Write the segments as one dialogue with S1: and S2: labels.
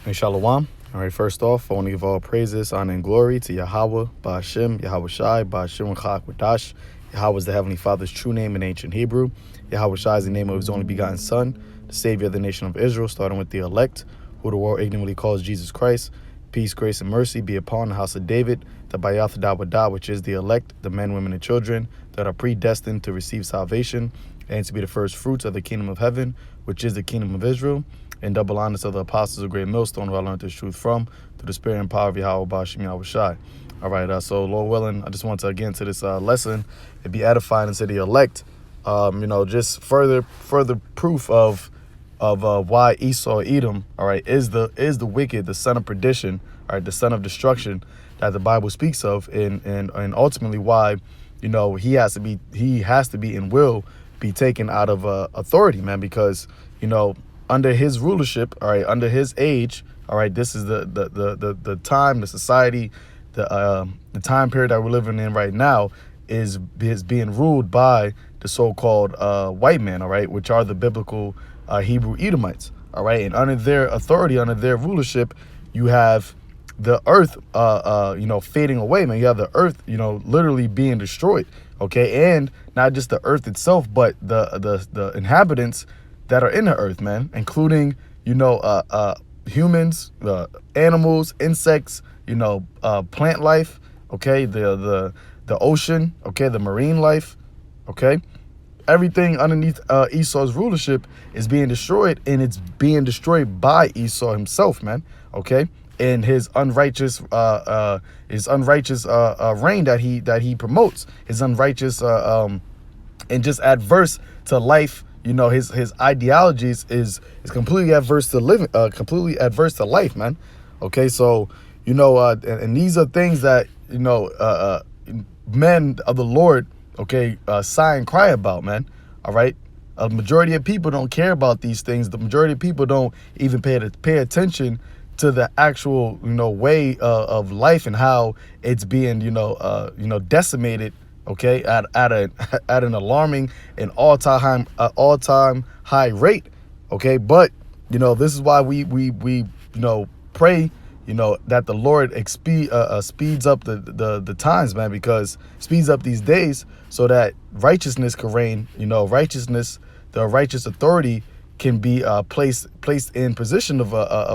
S1: Hey, Shalom. All right, first off, I want to give all praises, honor, and glory to Yahawah, Ba'ashem, YAHAWASHI, Ba'ashem Wadash. Yahawah is the Heavenly Father's true name in ancient Hebrew. YAHAWASHI is the name of his only begotten Son, the Savior of the nation of Israel, starting with the elect, who the world ignorantly calls Jesus Christ. Peace, grace, and mercy be upon the house of David, the YAHAWAH, which is the elect, the men, women, and children that are predestined to receive salvation and to be the first fruits of the kingdom of heaven, which is the kingdom of Israel. And double honors of the apostles of great millstone who I learned this truth from through the spirit and power of Yahawah Ba'ashem Yahawashi. All right, so Lord willing, I just want to again to this lesson and be edified into the elect. Just further proof of why Esau, Edom, all right, is the wicked, the son of perdition, all right, the son of destruction that the Bible speaks of, and ultimately why, he has to be and will be taken out of authority, man, because under his rulership, all right, under his age, all right, this is the time, the society, the time period that we're living in right now is being ruled by the so-called white man, all right, which are the biblical Hebrew Edomites, all right, and under their authority, under their rulership, you have the earth, fading away, man. You have the earth, literally being destroyed, okay, and not just the earth itself, but the inhabitants that are in the earth, man, including, humans, animals, insects, plant life, okay, the ocean, okay, the marine life, okay. Everything underneath Esau's rulership is being destroyed, and it's being destroyed by Esau himself, man, okay, and his unrighteous reign that he promotes, his unrighteous and just adverse to life. His ideologies is completely adverse to living, completely adverse to life, man. Okay, so and these are things that men of the Lord, okay, sigh and cry about, man. All right, a majority of people don't care about these things. The majority of people don't even pay attention to the actual way of life and how it's being decimated. Okay, at an alarming and all-time high rate. Okay, but this is why we pray that the Lord speeds up the times, man, because speeds up these days so that righteousness can reign. Righteousness, the righteous authority can be placed in position of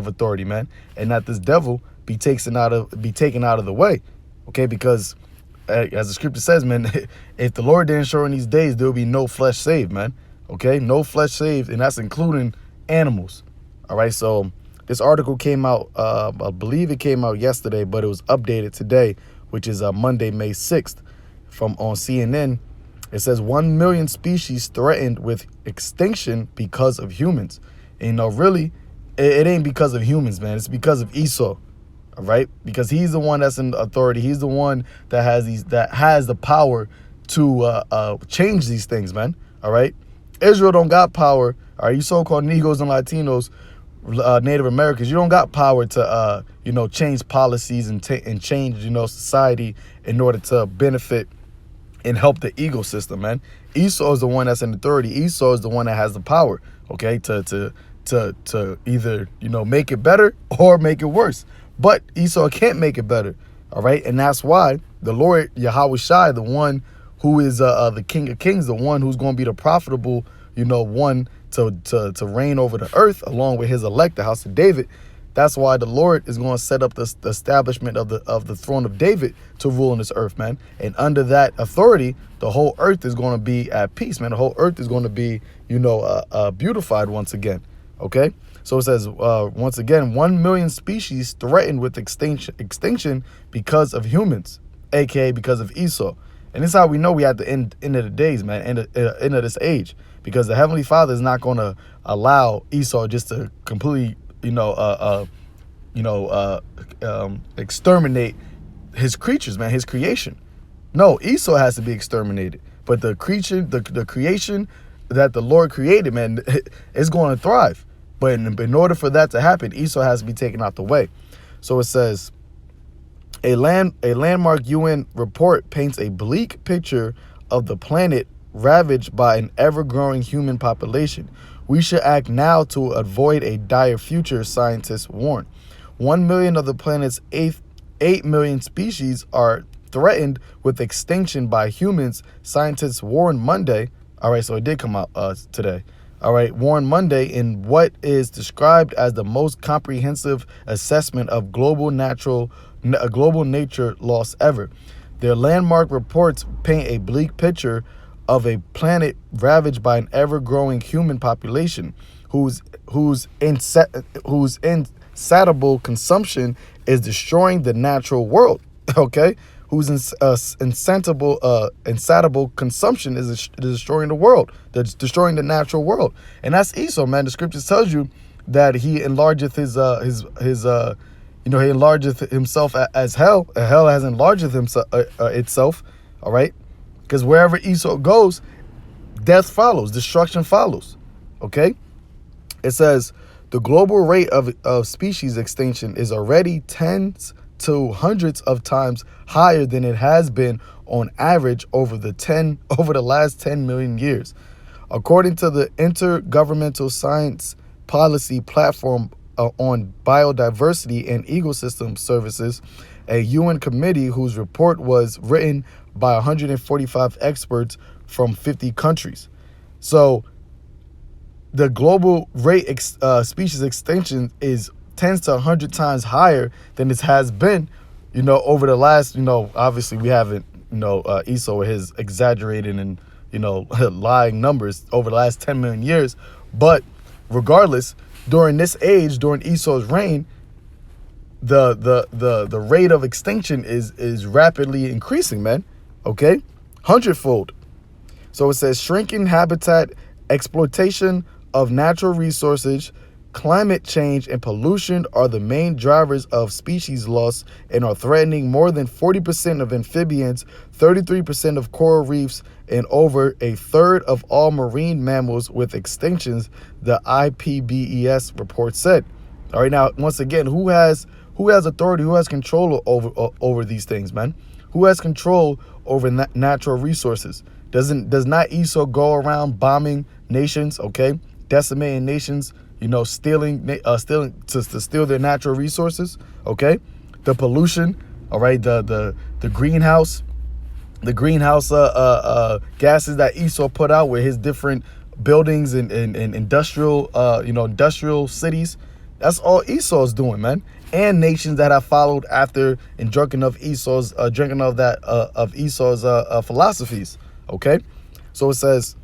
S1: authority, man, and that this devil be taken out of the way. Okay, because as the scripture says, man, if the Lord didn't show in these days, there will be no flesh saved, man. Okay, no flesh saved, and that's including animals. All right, so this article came out, I believe it came out yesterday, but it was updated today, which is Monday, May 6th, on CNN. It says 1 million species threatened with extinction because of humans. And really, it ain't because of humans, man. It's because of Esau. All right, because he's the one that's in authority. He's the one that has the power to change these things, man. All right, Israel don't got power. All right, you so-called Negroes and Latinos, Native Americans, you don't got power to change policies and change society in order to benefit and help the ecosystem, man. Esau is the one that's in authority. Esau is the one that has the power. Okay, to either make it better or make it worse. But Esau can't make it better, all right? And that's why the Lord YAHAWASHI, the one who is the King of Kings, the one who's going to be the profitable, one to reign over the earth, along with his elect, the house of David. That's why the Lord is going to set up the establishment of the throne of David to rule on this earth, man. And under that authority, the whole earth is going to be at peace, man. The whole earth is going to be, beautified once again, okay? So it says, once again, 1 million species threatened with extinction because of humans, aka because of Esau. And this is how we know we at the end of the days, man, end of this age, because the Heavenly Father is not going to allow Esau just to completely, exterminate his creatures, man, his creation. No, Esau has to be exterminated, but the creation that the Lord created, man, is going to thrive. But in order for that to happen, Esau has to be taken out the way. So it says, a landmark UN report paints a bleak picture of the planet ravaged by an ever-growing human population, We should act now to avoid a dire future, scientists warn. 1 million of the planet's 8 million species are threatened with extinction by humans, scientists warned Monday. All right, so it did come out today. All right, warned Monday in what is described as the most comprehensive assessment of global nature loss ever. Their landmark reports paint a bleak picture of a planet ravaged by an ever-growing human population whose insatiable consumption is destroying the natural world. Okay, whose insatiable consumption is destroying the world, that's destroying the natural world. And that's Esau, man. The scriptures tells you that he enlargeth he enlargeth himself as hell. Hell has enlarged himself itself. All right, because wherever Esau goes, death follows, destruction follows. Okay, it says the global rate of species extinction is already tens to hundreds of times higher than it has been on average over the last 10 million years. According to the Intergovernmental Science Policy Platform on Biodiversity and Ecosystem Services, a UN committee whose report was written by 145 experts from 50 countries. So the global rate species extinction is 10 to 100 times higher than it has been, over the last, obviously we haven't, Esau with his exaggerated and, lying numbers over the last 10 million years. But regardless, during this age, during Esau's reign, the rate of extinction is rapidly increasing, man. Okay, 100-fold. So it says shrinking habitat, exploitation of natural resources, climate change, and pollution are the main drivers of species loss and are threatening more than 40% of amphibians, 33% of coral reefs, and over a third of all marine mammals with extinctions, the IPBES report said. All right, now, once again, who has authority, who has control over these things, man? Who has control over natural resources? Does not Esau go around bombing nations, okay? Decimating nations, stealing to steal their natural resources, okay? The pollution, all right, the greenhouse gases that Esau put out with his different buildings and industrial industrial cities. That's all Esau's doing, man. And nations that have followed after and drinking of Esau's philosophies, okay? So it says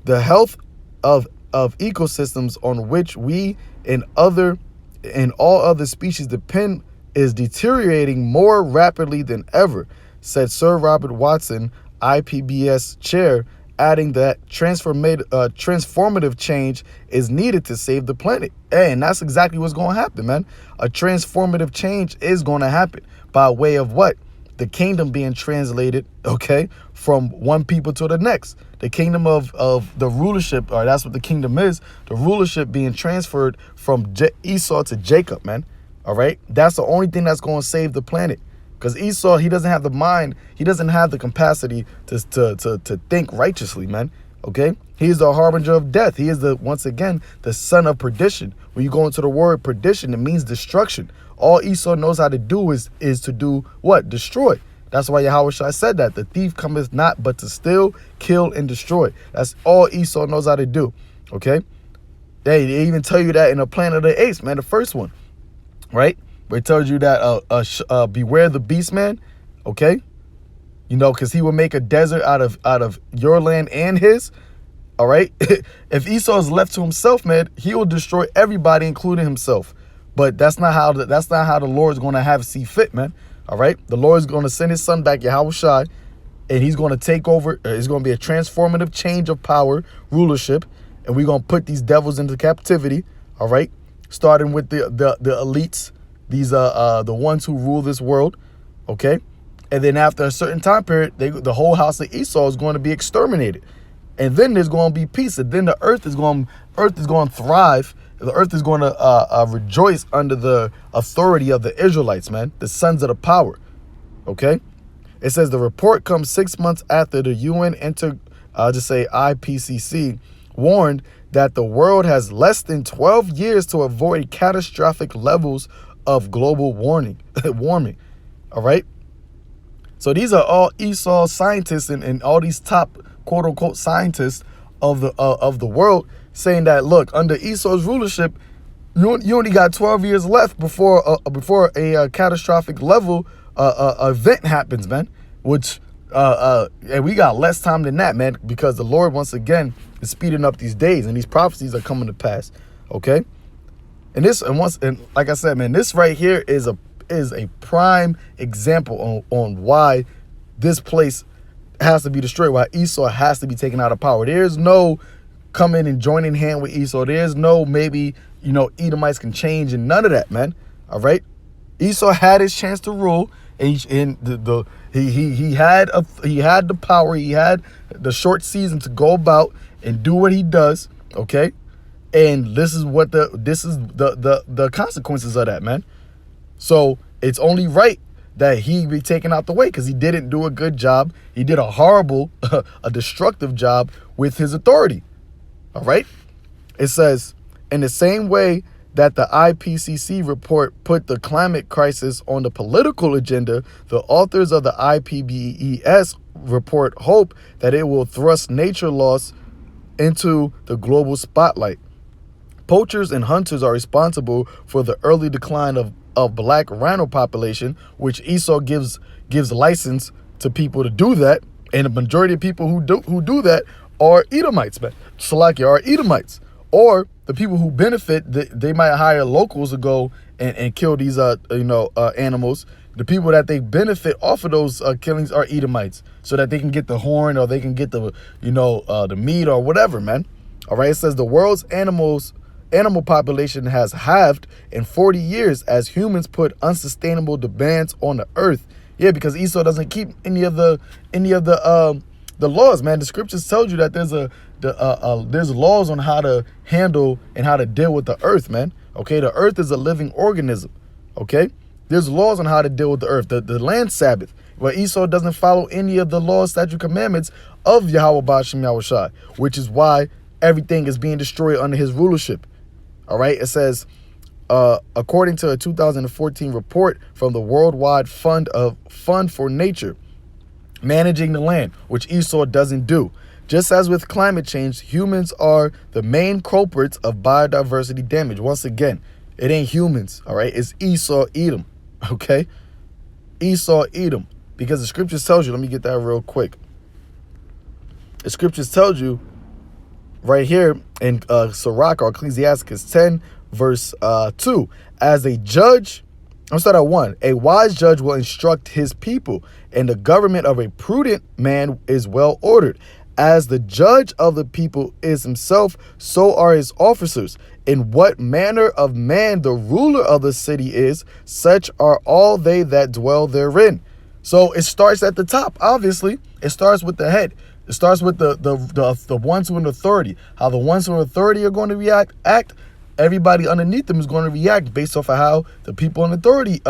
S1: the health of ecosystems on which we and all other species depend is deteriorating more rapidly than ever, said Sir Robert Watson, IPBES chair, adding that transformative change is needed to save the planet. And that's exactly what's going to happen, man. A transformative change is going to happen by way of what? The kingdom being translated, okay, from one people to the next. The kingdom of the rulership, or that's what the kingdom is, the rulership being transferred from Esau to Jacob, man. All right, that's the only thing that's going to save the planet. Because Esau, he doesn't have the mind, he doesn't have the capacity to think righteously, man. Okay, he is the harbinger of death. He is once again the son of perdition. When you go into the word perdition, it means destruction. All Esau knows how to do is to do what? Destroy. That's why YAHAWASHI said that the thief cometh not but to steal, kill, and destroy. That's all Esau knows how to do. Okay, they even tell you that in the Planet of the Apes, man, the first one, right? Where it tells you that beware the beast, man. Okay, because he will make a desert out of your land and his. All right, if Esau is left to himself, man, he will destroy everybody, including himself. But that's not how the Lord's going to have see fit, man. All right, the Lord's going to send his son back, YAHAWASHI, and he's going to take over. It's going to be a transformative change of power, rulership, and we're going to put these devils into captivity. All right, starting with the elites, these the ones who rule this world. Okay, and then after a certain time period, the whole house of Esau is going to be exterminated, and then there's going to be peace, and then the earth is going to thrive. The earth is going to rejoice under the authority of the Israelites, man, the sons of the power. Okay, it says the report comes 6 months after the UN IPCC warned that the world has less than 12 years to avoid catastrophic levels of global warming. All right. So these are all Esau scientists and all these top quote unquote scientists of the world saying that, look, under Esau's rulership, you only got 12 years left before a catastrophic level event happens, man. Which and we got less time than that, man, because the Lord once again is speeding up these days and these prophecies are coming to pass. Okay, and like I said, man, this right here is a prime example on why this place has to be destroyed, why Esau has to be taken out of power. There's no coming and joining hand with Esau. There's no maybe, Edomites can change and none of that, man. All right. Esau had his chance to rule, and he had the power. He had the short season to go about and do what he does. Okay. And this is the consequences of that, man. So it's only right that he be taken out the way because he didn't do a good job. He did a horrible, a destructive job with his authority. All right. It says, in the same way that the IPCC report put the climate crisis on the political agenda, the authors of the IPBES report hope that it will thrust nature loss into the global spotlight. Poachers and hunters are responsible for the early decline of black rhino population, which Esau gives license to people to do that. And the majority of people who do that are Edomites, man. Salakia are Edomites. Or the people who benefit, they might hire locals to go and kill these animals. The people that they benefit off of those killings are Edomites, so that they can get the horn or they can get the the meat or whatever, man. All right, it says the world's animal population has halved in 40 years as humans put unsustainable demands on the earth. Yeah, because Esau doesn't keep any of the laws, man. The scriptures tells you that there's laws on how to handle and how to deal with the earth, man. Okay, the earth is a living organism. Okay, there's laws on how to deal with the earth. The land Sabbath, but Esau doesn't follow any of the laws, statute, commandments of YAHAWASHI, which is why everything is being destroyed under his rulership. All right, it says, according to a 2014 report from the Worldwide Fund for Nature, managing the land, which Esau doesn't do. Just as with climate change, humans are the main culprits of biodiversity damage. Once again, it ain't humans, all right? It's Esau, Edom, okay? Esau, Edom, because the scriptures tells you, let me get that real quick. The scriptures tells you right here in Sirach or Ecclesiasticus 10, verse 2, as a judge, I'll start at 1. A wise judge will instruct his people, and the government of a prudent man is well ordered. As the judge of the people is himself, so are his officers. In what manner of man the ruler of the city is, such are all they that dwell therein. So it starts at the top, obviously. It starts with the head. It starts with the ones who are in authority. How the ones who are in authority are going to act. Everybody underneath them is going to react based off of how the people in authority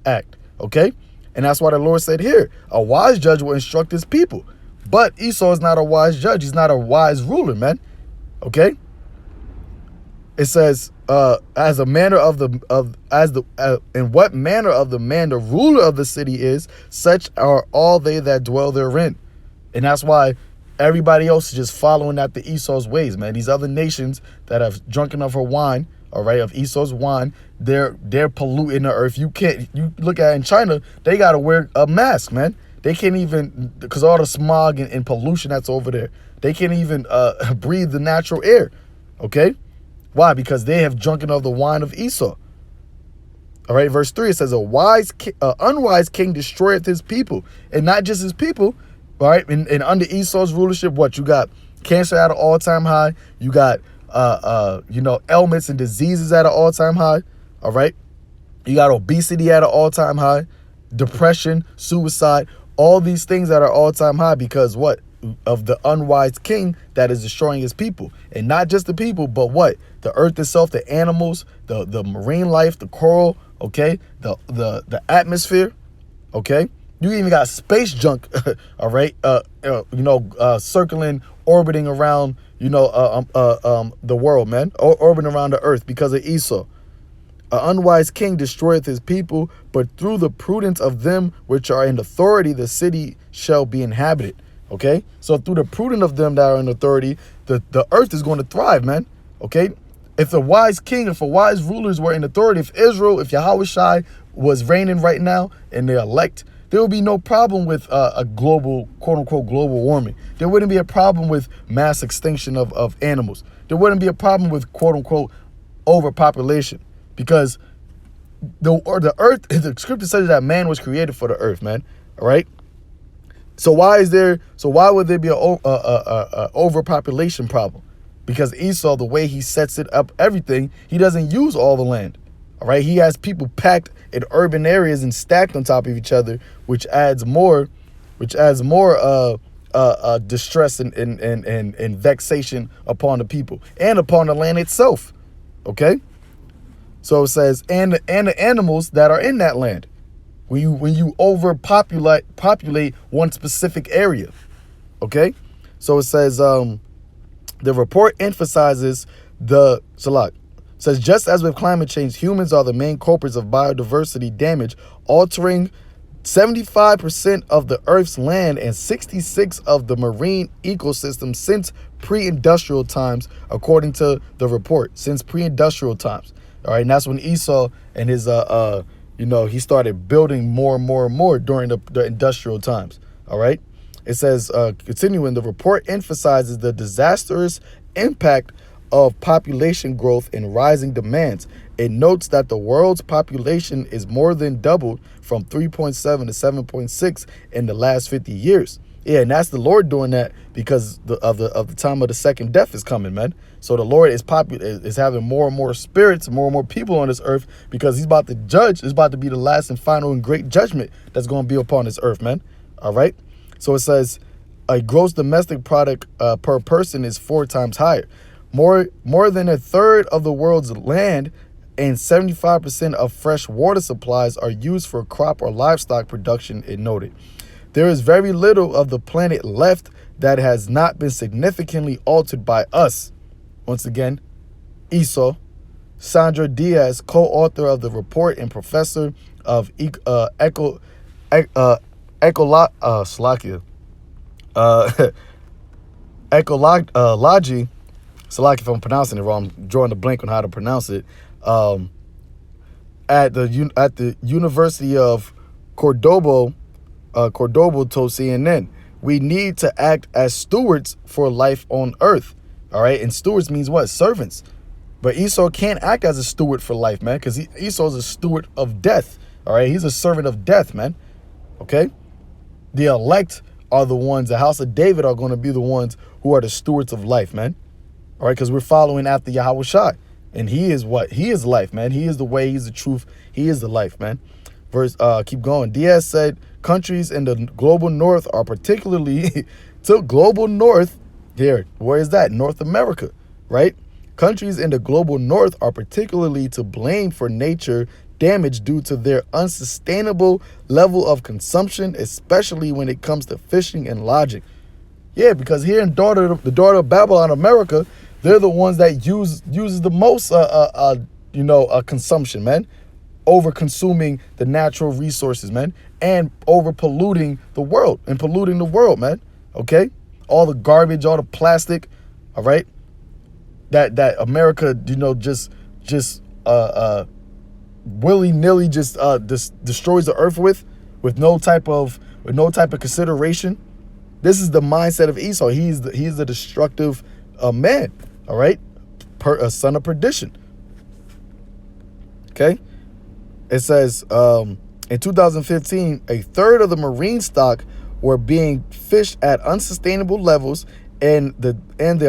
S1: act. Okay? And that's why the Lord said here, a wise judge will instruct his people. But Esau is not a wise judge. He's not a wise ruler, man. Okay? It says, in what manner of the man the ruler of the city is, such are all they that dwell therein. And that's why everybody else is just following after Esau's ways, man. These other nations that have drunk enough of wine, all right, of Esau's wine, they're polluting the earth. You look at it in China, they got to wear a mask, man. They can't even, because all the smog and pollution that's over there, they can't even breathe the natural air, okay? Why? Because they have drunken of the wine of Esau. All right, verse 3, it says, unwise king destroyeth his people, and not just his people, all right? And under Esau's rulership, what? You got cancer at an all-time high. You got, ailments and diseases at an all-time high, all right? You got obesity at an all-time high, depression, suicide, all these things that are all-time high because what? Of the unwise king that is destroying his people. And not just the people, but what? The earth itself, the animals, the marine life, the coral, okay? The atmosphere, okay? You even got space junk, all right? Circling, orbiting around, the world, man, orbiting around the earth because of Esau. An unwise king destroyeth his people, but through the prudence of them which are in authority, the city shall be inhabited. Okay? So through the prudence of them that are in authority, the earth is going to thrive, man. Okay? If a wise king, if a wise rulers were in authority, if Israel, if YAHAWASHI was reigning right now and they're elect, there would be no problem with a global, quote unquote, global warming. There wouldn't be a problem with mass extinction of animals. There wouldn't be a problem with, quote unquote, overpopulation. Because the earth, the scripture says that man was created for the earth, man. All right. So why would there be a overpopulation problem? Because Esau, the way he sets it up, everything, he doesn't use all the land. All right. He has people packed in urban areas and stacked on top of each other, which adds more distress and vexation upon the people and upon the land itself. Okay. So it says, and the animals that are in that land, when you populate one specific area, okay. So it says, the report emphasizes says, just as with climate change, humans are the main culprits of biodiversity damage, altering 75% of the Earth's land and 66% of the marine ecosystem since pre-industrial times, according to the report. Since pre-industrial times. All right, and that's when Esau and his, he started building more and more and more during the industrial times. All right, it says, continuing, the report emphasizes the disastrous impact of population growth and rising demands. It notes that the world's population is more than doubled from 3.7 to 7.6 in the last 50 years. Yeah, and that's the Lord doing that because of the time of the second death is coming, man. So the Lord is having more and more spirits, more and more people on this earth because he's about to judge. It's about to be the last and final and great judgment that's going to be upon this earth, man. All right. So it says a gross domestic product per person is 4 times higher. More than a third of the world's land and 75% of fresh water supplies are used for crop or livestock production, it noted. There is very little of the planet left that has not been significantly altered by us. Once again, Esau. Sandra Diaz, co-author of the report and professor of ecology, Salaki, if I'm pronouncing it wrong, I'm drawing a blank on how to pronounce it. At the University of Cordoba told CNN, we need to act as stewards for life on earth. All right. And stewards means what? Servants. But Esau can't act as a steward for life, man, because Esau's a steward of death. All right. He's a servant of death, man. OK, the elect are the ones, the house of David are going to be the ones who are the stewards of life, man. All right. Because we're following after YAHAWASHI. And he is what? He is life, man. He is the way. He's the truth. He is the life, man. Keep going. Diaz said countries in the global north are particularly to global north here. Where is that? North America, right? Countries in the global north are particularly to blame for nature damage due to their unsustainable level of consumption, especially when it comes to fishing and lodging. Yeah, because here in the daughter of Babylon, America, they're the ones that uses the most consumption, man. Over consuming the natural resources, man, and over polluting the world man. Okay, all the garbage, all the plastic, all right, that America, just willy-nilly just destroys the earth with no type of consideration. This is the mindset of Esau. He's the destructive man. All right, a son of perdition. Okay. It says in 2015, a third of the marine stock were being fished at unsustainable levels, and the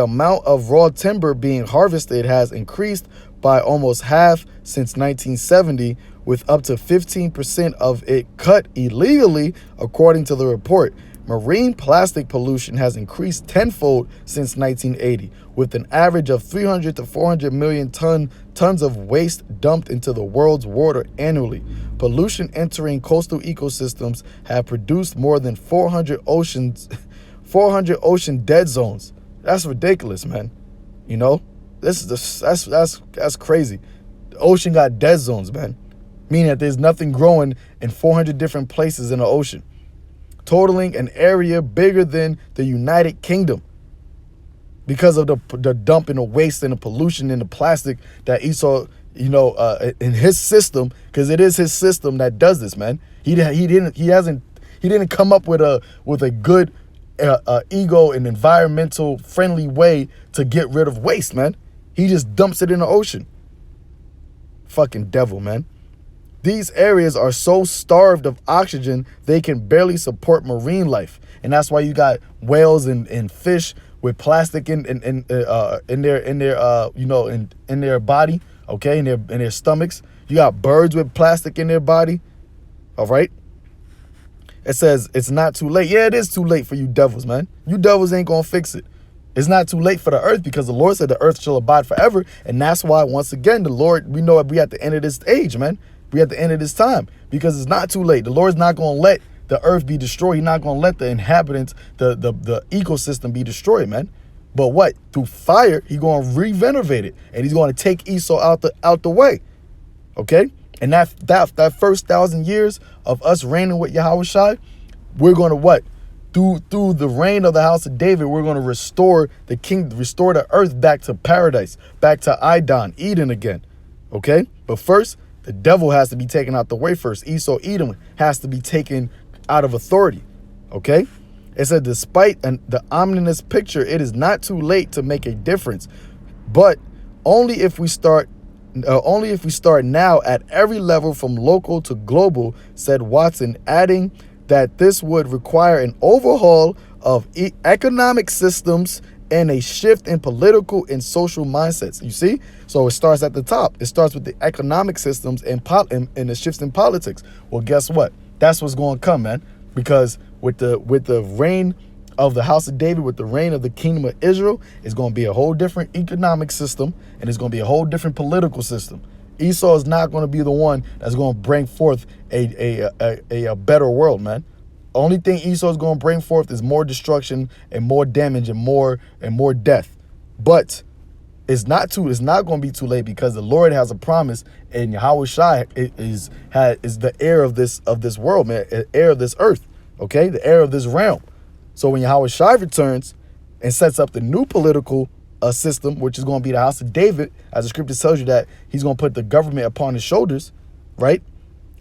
S1: amount of raw timber being harvested has increased by almost half since 1970, with up to 15% of it cut illegally, according to the report. Marine plastic pollution has increased tenfold since 1980, with an average of 300 to 400 million tons of waste dumped into the world's water annually. Pollution entering coastal ecosystems have produced more than 400 ocean dead zones. That's ridiculous, man. You know, this is that's crazy. The ocean got dead zones, man, meaning that there's nothing growing in 400 different places in the ocean, totaling an area bigger than the United Kingdom, because of the dumping of waste and the pollution and the plastic that Esau, in his system, because it is his system that does this, man. He didn't come up with a good ego and environmental friendly way to get rid of waste, man. He just dumps it in the ocean. Fucking devil, man. These areas are so starved of oxygen they can barely support marine life, and that's why you got whales and fish with plastic in their body, okay, in their stomachs. You got birds with plastic in their body. All right. It says it's not too late. Yeah, it is too late for you devils, man. You devils ain't gonna fix it. It's not too late for the earth, because the Lord said the earth shall abide forever, and that's why, once again, the Lord, we know we at the end of this age, man. We at the end of this time, because it's not too late. The Lord's not gonna let the earth be destroyed. He's not gonna let the inhabitants, the ecosystem be destroyed, man. But what? Through fire, he's gonna regenerate it, and he's gonna take Esau out the way. Okay? And that first 1,000 years of us reigning with Yahawashi, we're gonna what? Through the reign of the house of David, we're gonna restore the kingdom, restore the earth back to paradise, back to Eden again. Okay? But first, the devil has to be taken out the way first. Esau, Edom has to be taken out of authority. Okay? It said, despite the ominous picture, it is not too late to make a difference, but only if we start now at every level from local to global, said Watson, adding that this would require an overhaul of economic systems and a shift in political and social mindsets. You see? So it starts at the top. It starts with the economic systems and the shifts in politics. Well, guess what? That's what's going to come, man. Because with the reign of the house of David, with the reign of the kingdom of Israel, it's going to be a whole different economic system, and it's going to be a whole different political system. Esau is not going to be the one that's going to bring forth a better world, man. Only thing Esau is going to bring forth is more destruction and more damage and more death. But it's not going to be too late, because the Lord has a promise, and Yahawashi is the heir of this world, man, heir of this earth, okay, the heir of this realm. So when Yahawashi returns and sets up the new political system, which is going to be the house of David, as the scripture tells you that he's going to put the government upon his shoulders, right?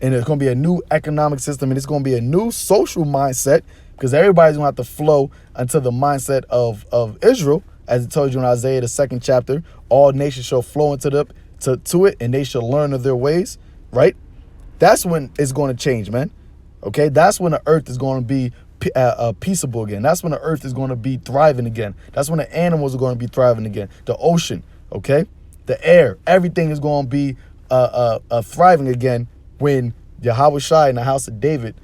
S1: And it's going to be a new economic system, and it's going to be a new social mindset, because everybody's going to have to flow into the mindset of Israel, as it tells you in Isaiah, the 2nd chapter. All nations shall flow into it, and they shall learn of their ways, right? That's when it's going to change, man. Okay, that's when the earth is going to be peaceable again. That's when the earth is going to be thriving again. That's when the animals are going to be thriving again. The ocean, okay, the air, everything is going to be thriving again when Yahawashi and the house of David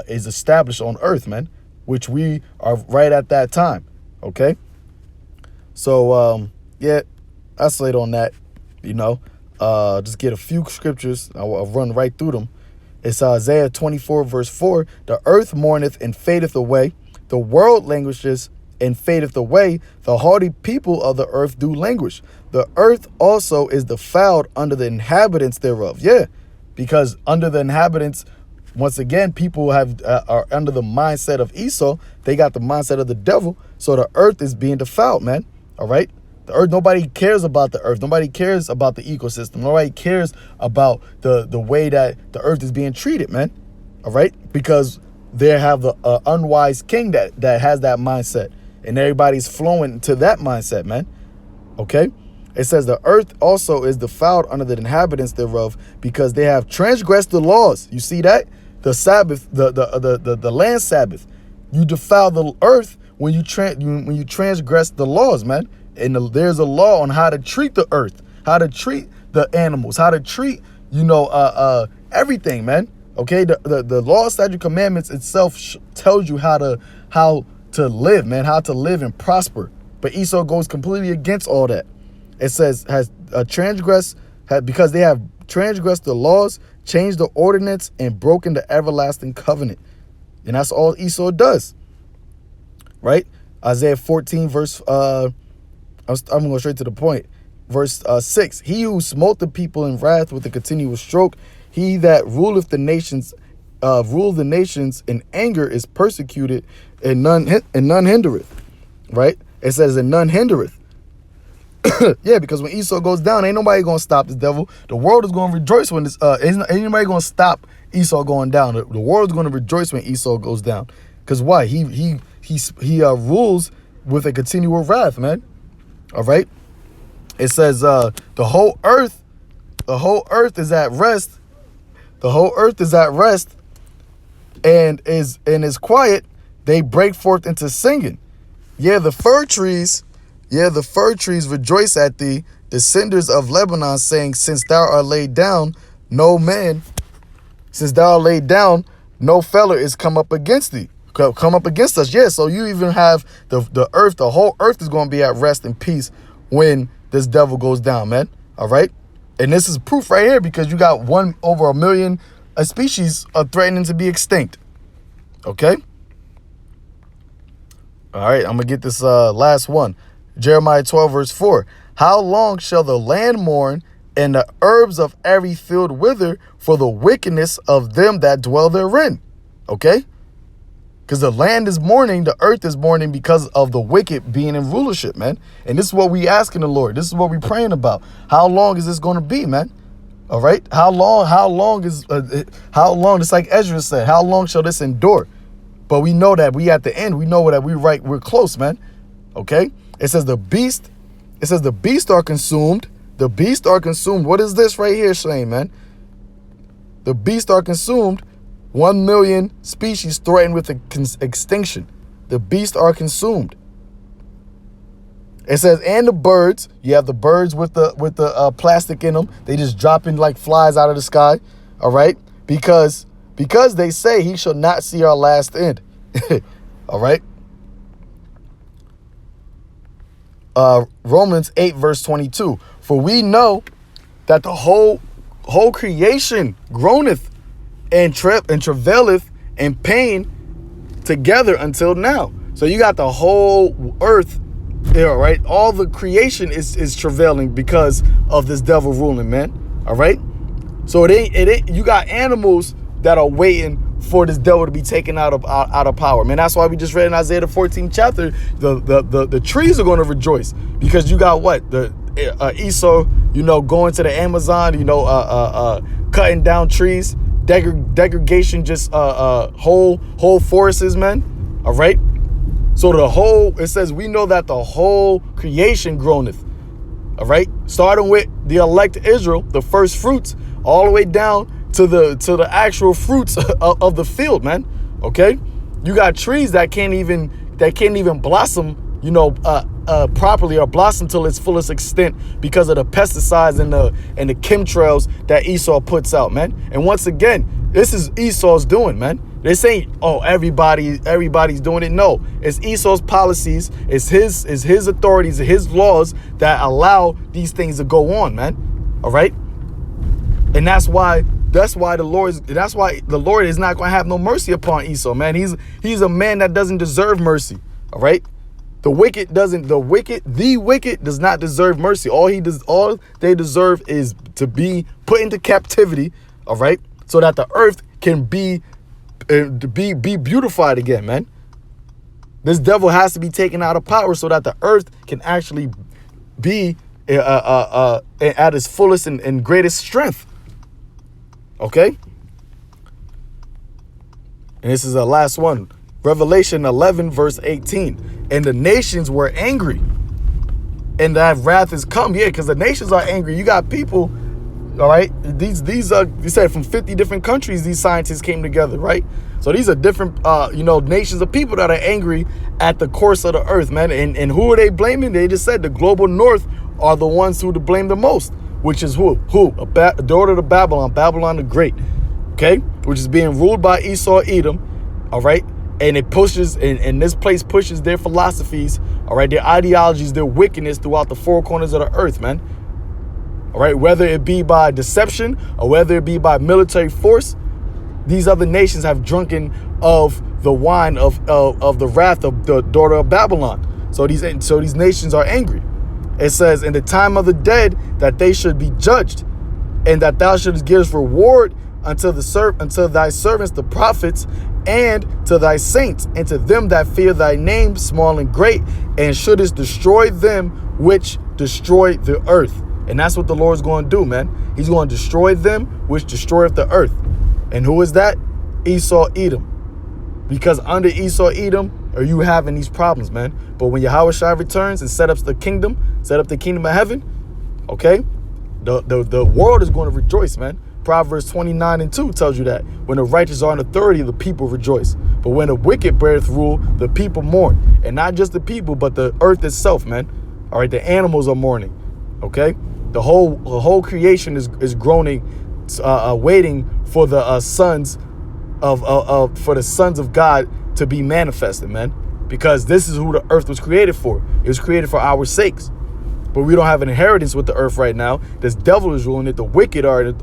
S1: is established on earth, man, which we are right at that time. Okay, so yeah, that's late on that. Just get a few scriptures. I'll run right through them. It's Isaiah 24, verse 4. The earth mourneth and fadeth away. The world languishes and fadeth away. The haughty people of the earth do languish. The earth also is defiled under the inhabitants thereof. Yeah, because under the inhabitants, once again, people are under the mindset of Esau. They got the mindset of the devil. So the earth is being defiled, man. All right. The earth, nobody cares about the earth. Nobody cares about the ecosystem. Nobody cares about the way that the earth is being treated, man. All right? Because they have the unwise king that has that mindset. And everybody's flowing to that mindset, man. Okay? It says the earth also is defiled under the inhabitants thereof, because they have transgressed the laws. You see that? The Sabbath, the land Sabbath. You defile the earth when you transgress the laws, man. And there's a law on how to treat the earth, how to treat the animals, how to treat, everything, man. Okay, the law, statute, commandments itself tells you how to live, man, how to live and prosper. But Esau goes completely against all that. It says because they have transgressed the laws, changed the ordinance, and broken the everlasting covenant. And that's all Esau does, right? Isaiah 14, verse, I'm going straight to the point. Verse 6, he who smote the people in wrath with a continuous stroke, he that ruleth the nations, rule the nations in anger is persecuted, and none hindereth. Right? It says, and none hindereth. Yeah, because when Esau goes down, ain't nobody gonna stop this devil. The world is gonna rejoice when this. Ain't anybody gonna stop Esau going down. The world is gonna rejoice when Esau goes down. Cause why? He rules with a continual wrath, man. All right. It says the whole earth is at rest. The whole earth is at rest, and is quiet. They break forth into singing. Yeah, the fir trees rejoice at thee, the cinders of Lebanon, saying, since thou art laid down, no feller is come up against thee. Come up against us. Yeah, so you even have the earth, the whole earth is going to be at rest and peace when this devil goes down, man. All right. And this is proof right here, because you got over 1 million species are threatening to be extinct. Okay. All right. I'm going to get this last one. Jeremiah 12, verse 4. How long shall the land mourn and the herbs of every field wither for the wickedness of them that dwell therein? Okay. Because the land is mourning, the earth is mourning because of the wicked being in rulership, man. And this is what we asking the Lord. This is what we praying about. How long is this going to be, man? All right. How long, just like Ezra said, how long shall this endure? But we know that we at the end, we know that we're close, man. Okay. It says the beast are consumed. The beast are consumed. What is this right here saying, man? The beast are consumed. 1 million species threatened with extinction. The beasts are consumed. It says, and the birds, you have the birds with the plastic in them. They just dropping like flies out of the sky. All right. Because they say he shall not see our last end. All right. Romans 8, verse 22. For we know that the whole creation groaneth and travaileth in pain together until now. So you got the whole earth, right? All the creation is travailing because of this devil ruling, man. All right. So it ain't. You got animals that are waiting for this devil to be taken out of power, man. That's why we just read in Isaiah the 14th chapter, the trees are going to rejoice, because you got what Esau, going to the Amazon, cutting down trees. Degradation, just whole forests, man. All right. So it says we know that the whole creation groaneth. All right. Starting with the elect Israel, the first fruits, all the way down to the actual fruits of the field, man. Okay. You got trees that can't even blossom, properly, or blossom till its fullest extent because of the pesticides and the chemtrails that Esau puts out, man. And once again, this is Esau's doing, man. This ain't, everybody's doing it. No, it's Esau's policies, it's his authorities, his laws that allow these things to go on, man. All right. And that's why the Lord is not going to have no mercy upon Esau, man. He's a man that doesn't deserve mercy. All right. The wicked does not deserve mercy. All they deserve is to be put into captivity. All right. So that the earth can be beautified again, man. This devil has to be taken out of power so that the earth can actually be at its fullest and greatest strength. Okay. And this is the last one. Revelation 11, verse 18. And the nations were angry, and that wrath is come. Yeah, because the nations are angry. You got people, all right? These are, you said, from 50 different countries, these scientists came together, right? So these are different, nations of people that are angry at the course of the earth, man. And who are they blaming? They just said the global north are the ones who to blame the most, which is who? A daughter of Babylon the Great, okay? Which is being ruled by Esau, Edom, all right? And it pushes, and this place pushes their philosophies, all right, their ideologies, their wickedness throughout the four corners of the earth, man. All right, whether it be by deception or whether it be by military force, These other nations have drunken of the wine of the wrath of the daughter of Babylon. So these nations are angry. It says, in the time of the dead, that they should be judged, and that thou shouldest give reward unto thy servants the prophets, and to thy saints, and to them that fear thy name, small and great, and shouldest destroy them which destroy the earth. And that's what the Lord's going to do, man. He's going to destroy them which destroyeth the earth. And who is that? Esau, Edom. Because under Esau, Edom, are you having these problems, man? But when YAHAWASHI returns and set up the kingdom of heaven, okay, the world is going to rejoice, man. Proverbs 29:2 tells you that when the righteous are in authority, the people rejoice. But when the wicked beareth rule, the people mourn. And not just the people, but the earth itself, man. All right, the animals are mourning. Okay, the whole creation is groaning, waiting for the sons of God to be manifested, man. Because this is who the earth was created for. It was created for our sakes. But we don't have an inheritance with the earth right now. This devil is ruling it. The wicked are in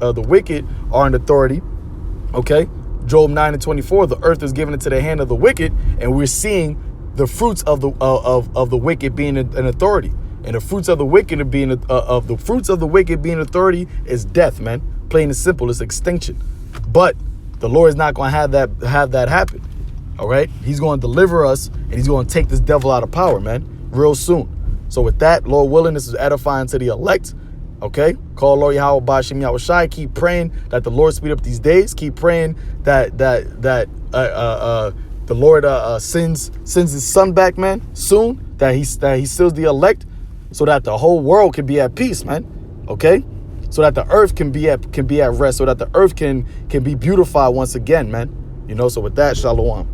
S1: authority. Okay, Job 9:24. The earth is given into the hand of the wicked, and we're seeing the fruits of the wicked being in authority. And the fruits of the wicked being authority is death, man. Plain and simple, it's extinction. But the Lord is not going to have that happen. All right, He's going to deliver us, and He's going to take this devil out of power, man, real soon. So with that, Lord willing, this is edifying to the elect. Okay, call Lord Yahawah Bashim Yahawashi. Keep praying that the Lord speed up these days. Keep praying that the Lord sends His Son back, man, soon. That He seals the elect, so that the whole world can be at peace, man. Okay, so that the earth can be at rest, so that the earth can be beautified once again, man. You know. So with that, shalom.